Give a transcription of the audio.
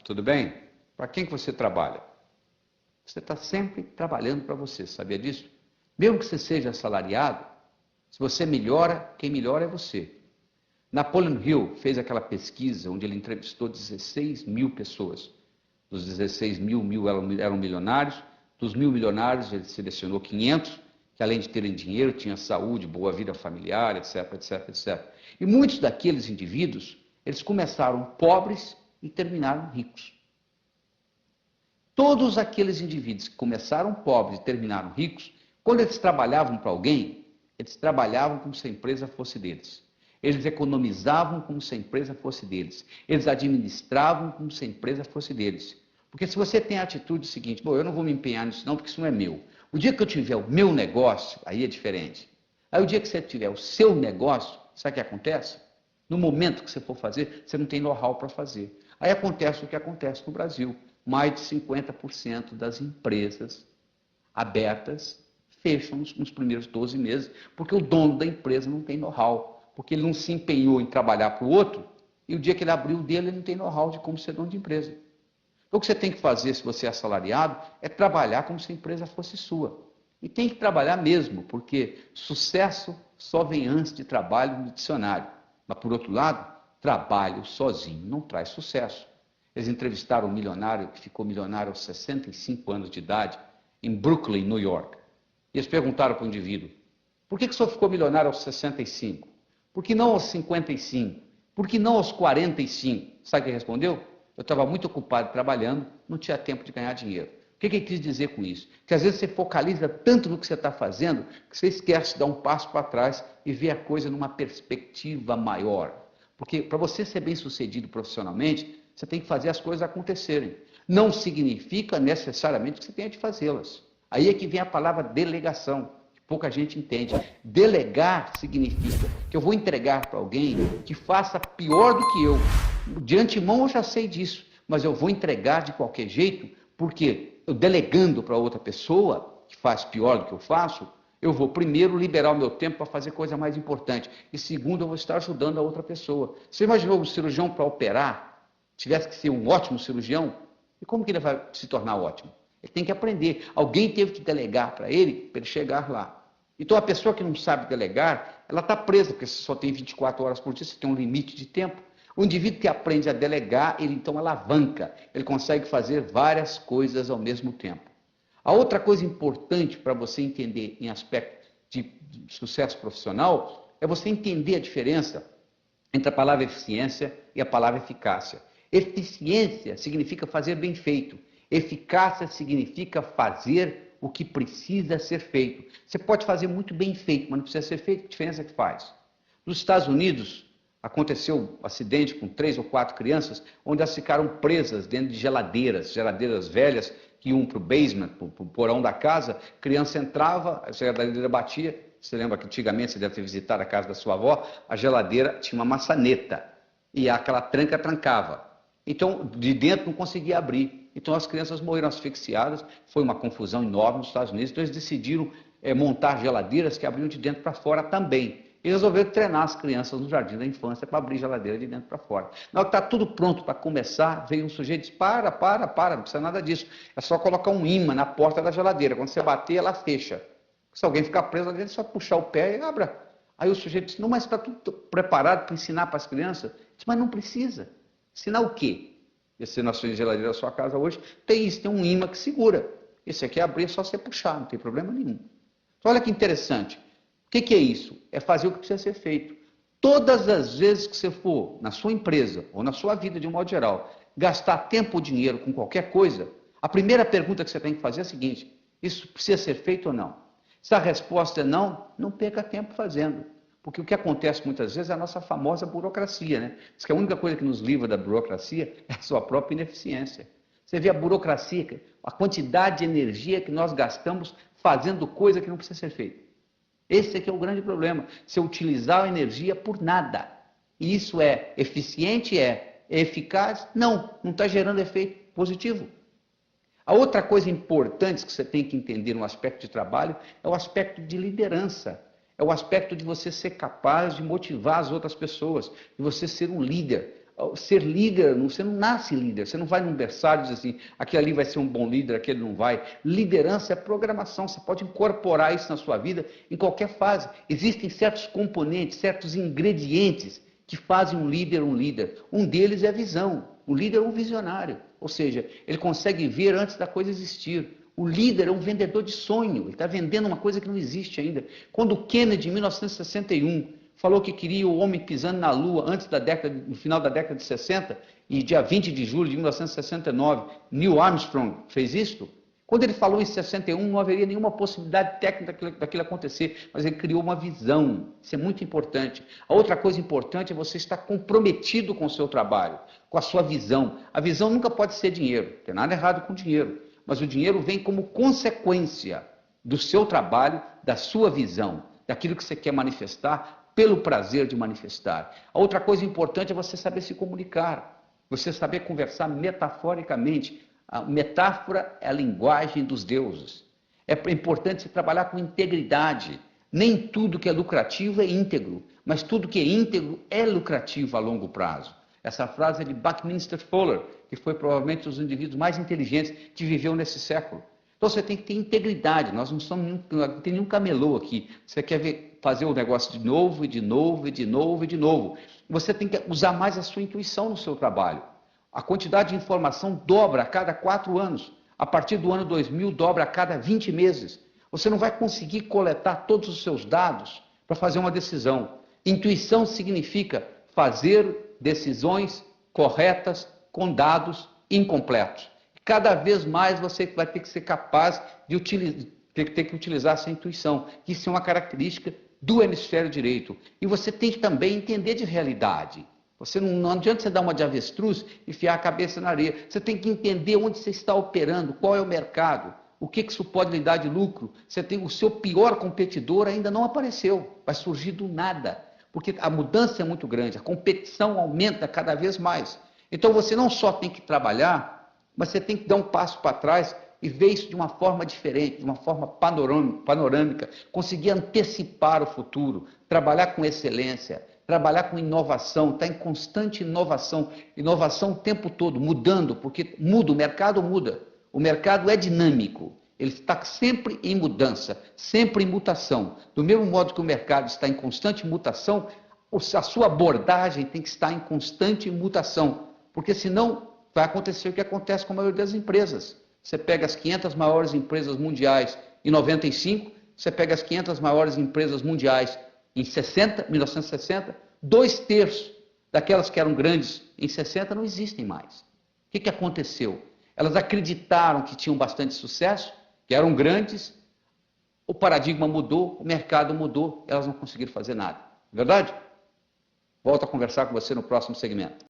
tudo bem? Para quem que você trabalha? Você está sempre trabalhando para você, sabia disso? Mesmo que você seja assalariado, se você melhora, quem melhora é você. Napoleon Hill fez aquela pesquisa onde ele entrevistou 16 mil pessoas. Dos 16 mil eram milionários. Dos 1.000 milionários, ele selecionou 500, que além de terem dinheiro, tinham saúde, boa vida familiar, etc, etc, etc. E muitos daqueles indivíduos, eles começaram pobres e terminaram ricos. Todos aqueles indivíduos que começaram pobres e terminaram ricos, quando eles trabalhavam para alguém, eles trabalhavam como se a empresa fosse deles. Eles economizavam como se a empresa fosse deles. Eles administravam como se a empresa fosse deles. Porque se você tem a atitude seguinte, bom, eu não vou me empenhar nisso não, porque isso não é meu. O dia que eu tiver o meu negócio, aí é diferente. Aí o dia que você tiver o seu negócio, sabe o que acontece? No momento que você for fazer, você não tem know-how para fazer. Aí acontece o que acontece no Brasil. Mais de 50% das empresas abertas fecham nos primeiros 12 meses, porque o dono da empresa não tem know-how. Porque ele não se empenhou em trabalhar para o outro, e o dia que ele abriu o dele, ele não tem know-how de como ser dono de empresa. Então, o que você tem que fazer, se você é assalariado, é trabalhar como se a empresa fosse sua. E tem que trabalhar mesmo, porque sucesso só vem antes de trabalho no dicionário. Mas, por outro lado, trabalho sozinho não traz sucesso. Eles entrevistaram um milionário que ficou milionário aos 65 anos de idade, em Brooklyn, New York. E eles perguntaram para o indivíduo, por que o senhor ficou milionário aos 65? Por que não aos 55? Por que não aos 45? Sabe o que ele respondeu? Eu estava muito ocupado trabalhando, não tinha tempo de ganhar dinheiro. O que ele quis dizer com isso? Que às vezes você focaliza tanto no que você está fazendo, que você esquece de dar um passo para trás e ver a coisa numa perspectiva maior. Porque para você ser bem sucedido profissionalmente, você tem que fazer as coisas acontecerem. Não significa necessariamente que você tenha de fazê-las. Aí é que vem a palavra delegação. Pouca gente entende. Delegar significa que eu vou entregar para alguém que faça pior do que eu. De antemão eu já sei disso, mas eu vou entregar de qualquer jeito, porque eu delegando para outra pessoa, que faz pior do que eu faço, eu vou primeiro liberar o meu tempo para fazer coisa mais importante. E segundo, eu vou estar ajudando a outra pessoa. Você imaginou um cirurgião para operar, tivesse que ser um ótimo cirurgião? E como que ele vai se tornar ótimo? Ele tem que aprender. Alguém teve que delegar para ele chegar lá. Então, a pessoa que não sabe delegar, ela está presa, porque você só tem 24 horas por dia, você tem um limite de tempo. O indivíduo que aprende a delegar, ele então alavanca. Ele consegue fazer várias coisas ao mesmo tempo. A outra coisa importante para você entender em aspecto de sucesso profissional, é você entender a diferença entre a palavra eficiência e a palavra eficácia. Eficiência significa fazer bem feito. Eficácia significa fazer o que precisa ser feito. Você pode fazer muito bem feito, mas não precisa ser feito. Que diferença que faz? Nos Estados Unidos, aconteceu um acidente com 3 ou 4 crianças, onde elas ficaram presas dentro de geladeiras velhas, que iam para o basement, para o porão da casa. A criança entrava, a geladeira batia. Você lembra que antigamente você deve ter visitado a casa da sua avó, a geladeira tinha uma maçaneta, e aquela tranca trancava. Então, de dentro não conseguia abrir. Então, as crianças morreram asfixiadas, foi uma confusão enorme nos Estados Unidos, então eles decidiram montar geladeiras que abriam de dentro para fora também. E resolveram treinar as crianças no jardim da infância para abrir geladeira de dentro para fora. Na hora que está tudo pronto para começar, veio um sujeito e disse, para, não precisa nada disso. É só colocar um imã na porta da geladeira, quando você bater, ela fecha. Se alguém ficar preso lá dentro, é só puxar o pé e abra. Aí o sujeito disse, não, mas está tudo preparado para ensinar para as crianças? Disse, mas não precisa. Ensinar o quê? Esse na sua geladeira da sua casa hoje, tem isso, tem um imã que segura. Esse aqui abrir é só você puxar, não tem problema nenhum. Então, olha que interessante. O que é isso? É fazer o que precisa ser feito. Todas as vezes que você for na sua empresa, ou na sua vida de um modo geral, gastar tempo ou dinheiro com qualquer coisa, a primeira pergunta que você tem que fazer é a seguinte, isso precisa ser feito ou não? Se a resposta é não, não perca tempo fazendo. Porque o que acontece muitas vezes é a nossa famosa burocracia, né? Diz que a única coisa que nos livra da burocracia é a sua própria ineficiência. Você vê a burocracia, a quantidade de energia que nós gastamos fazendo coisa que não precisa ser feita. Esse aqui é o grande problema. Você utilizar a energia por nada. E isso é eficiente? É eficaz? Não está gerando efeito positivo. A outra coisa importante que você tem que entender no aspecto de trabalho é o aspecto de liderança. É o aspecto de você ser capaz de motivar as outras pessoas, de você ser um líder. ser líder, você não nasce líder, você não vai num berçário e diz assim, aquele ali vai ser um bom líder, aquele não vai. Liderança é programação, você pode incorporar isso na sua vida em qualquer fase. Existem certos componentes, certos ingredientes que fazem um líder um líder. Um deles é a visão. O líder é um visionário, ou seja, ele consegue ver antes da coisa existir. O líder é um vendedor de sonho, ele está vendendo uma coisa que não existe ainda. Quando Kennedy, em 1961, falou que queria o homem pisando na Lua antes no final da década de 60, e dia 20 de julho de 1969, Neil Armstrong fez isto. Quando ele falou em 61, não haveria nenhuma possibilidade técnica daquilo acontecer, mas ele criou uma visão. Isso é muito importante. A outra coisa importante é você estar comprometido com o seu trabalho, com a sua visão. A visão nunca pode ser dinheiro, não tem nada errado com dinheiro, mas o dinheiro vem como consequência do seu trabalho, da sua visão, daquilo que você quer manifestar, pelo prazer de manifestar. A outra coisa importante é você saber se comunicar, você saber conversar metaforicamente. A metáfora é a linguagem dos deuses. É importante se trabalhar com integridade. Nem tudo que é lucrativo é íntegro, mas tudo que é íntegro é lucrativo a longo prazo. Essa frase é de Buckminster Fuller, que foi provavelmente um dos indivíduos mais inteligentes que viveu nesse século. Então você tem que ter integridade. Nós não tem nenhum camelô aqui. Você quer fazer o negócio de novo, e de novo, e de novo, e de novo. Você tem que usar mais a sua intuição no seu trabalho. A quantidade de informação dobra a cada 4 anos. A partir do ano 2000, dobra a cada 20 meses. Você não vai conseguir coletar todos os seus dados para fazer uma decisão. Intuição significa fazer decisões corretas com dados incompletos. Cada vez mais você vai ter que ser capaz de utilizar essa intuição. Isso é uma característica do hemisfério direito. E você tem que também entender de realidade. Você não adianta você dar uma de avestruz e enfiar a cabeça na areia. Você tem que entender onde você está operando, qual é o mercado, o que isso pode lhe dar de lucro. Você tem o seu pior competidor ainda não apareceu, vai surgir do nada, porque a mudança é muito grande, a competição aumenta cada vez mais. Então você não só tem que trabalhar, mas você tem que dar um passo para trás e ver isso de uma forma diferente, de uma forma panorâmica, conseguir antecipar o futuro, trabalhar com excelência, trabalhar com inovação, está em constante inovação, inovação o tempo todo, mudando, porque muda, o mercado muda, o mercado é dinâmico, ele está sempre em mudança, sempre em mutação. Do mesmo modo que o mercado está em constante mutação, a sua abordagem tem que estar em constante mutação, porque senão vai acontecer o que acontece com a maioria das empresas. Você pega as 500 maiores empresas mundiais em 95, você pega as 500 maiores empresas mundiais em 1960, 2/3 daquelas que eram grandes em 60 não existem mais. O que aconteceu? Elas acreditaram que tinham bastante sucesso, que eram grandes, o paradigma mudou, o mercado mudou, elas não conseguiram fazer nada. Verdade? Volto a conversar com você no próximo segmento.